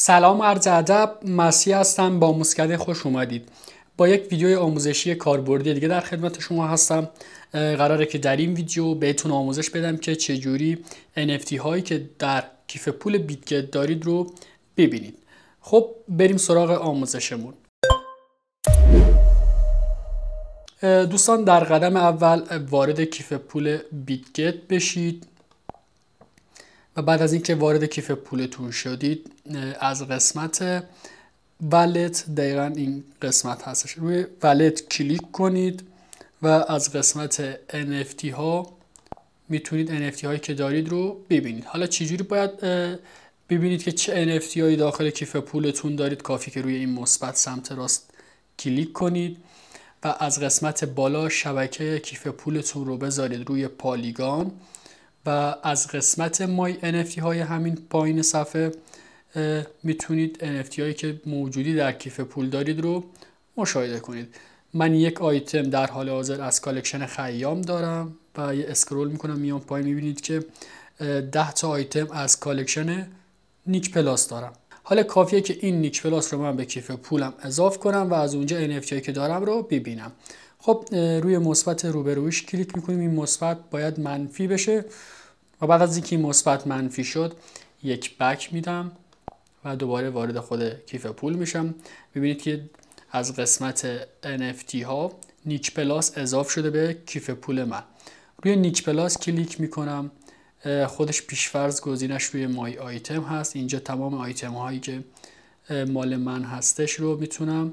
سلام عرض ادب، مسیح هستم. با آموزکده خوش اومدید. با یک ویدیوی آموزشی کاربردی دیگه در خدمت شما هستم. قراره که در این ویدیو بهتون آموزش بدم که چجوری NFT هایی که در کیف پول بیتگت دارید رو ببینید. خب بریم سراغ آموزشمون. دوستان در قدم اول وارد کیف پول بیتگت بشید و بعد از اینکه وارد کیف پولتون شدید از قسمت والت، دقیقا این قسمت هستش، روی والت کلیک کنید و از قسمت NFT ها میتونید NFT هایی که دارید رو ببینید. حالا چجوری باید ببینید که چه NFT هایی داخل کیف پولتون دارید؟ کافی که روی این مثبت سمت راست کلیک کنید و از قسمت بالا شبکه کیف پولتون رو بذارید روی پالیگان و از قسمت مای NFT های همین پایین صفحه میتونید NFT هایی که موجودی در کیف پول دارید رو مشاهده کنید. من یک آیتم در حال حاضر از کالکشن خیام دارم و یه اسکرول میکنم میام پایین، میبینید که 10 تا آیتم از کالکشن نیک پلاس دارم. حالا کافیه که این نیک پلاس رو من به کیف پولم اضافه کنم و از اونجا NFT هایی که دارم رو ببینم. خب روی مثبت روبرویش کلیک میکنیم. این مثبت باید منفی بشه و بعد از اینکه این مثبت منفی شد یک بک میدم و دوباره وارد خود کیف پول میشم. ببینید که از قسمت NFT ها نیک پلاس اضافه شده به کیف پول من. روی نیک پلاس کلیک میکنم. خودش پیشفرض گزینش روی مای آیتم هست. اینجا تمام آیتم هایی که مال من هستش رو میتونم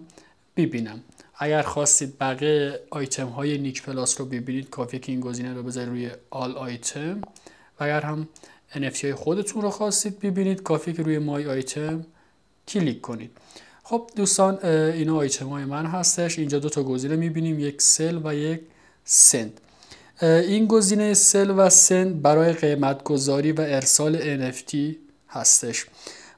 ببینم. اگر خواستید بقیه آیتم های نیک پلاس رو ببینید کافیه که این گزینه رو بذارید روی آل آیتم و اگر هم NFT های خودتون رو خواستید ببینید کافیه که روی مای آیتم کلیک کنید. خب دوستان اینا آیتم های من هستش. اینجا دو تا گزینه میبینیم، یک سل و یک سند. این گزینه سل و سند برای قیمت گذاری و ارسال NFT هستش،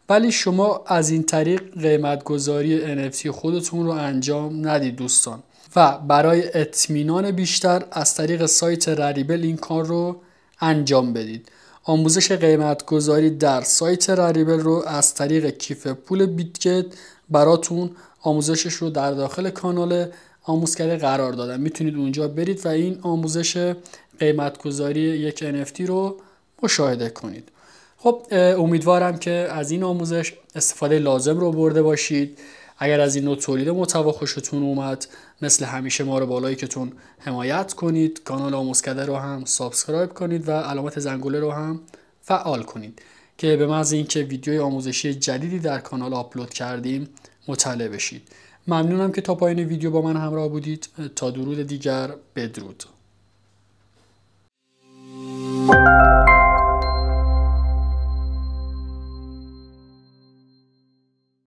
ولی شما از این طریق قیمت گذاری NFT خودتون رو انجام ندید دوستان و برای اطمینان بیشتر از طریق سایت رریبل این کار رو انجام بدید. آموزش قیمت گذاری در سایت رریبل رو از طریق کیف پول بیتگت براتون آموزشش رو در داخل کانال آموزکده قرار دادم. میتونید اونجا برید و این آموزش قیمت گذاری یک NFT رو مشاهده کنید. خب امیدوارم که از این آموزش استفاده لازم رو برده باشید. اگر از این نوع تولید محتوا خوشتون اومد مثل همیشه ما رو با لایکتون حمایت کنید، کانال آموزکده رو هم سابسکرایب کنید و علامت زنگوله رو هم فعال کنید که به محض اینکه ویدیوی آموزشی جدیدی در کانال آپلود کردیم مطلع بشید. ممنونم که تا پایان ویدیو با من همراه بودید. تا درود دیگر، بدرود.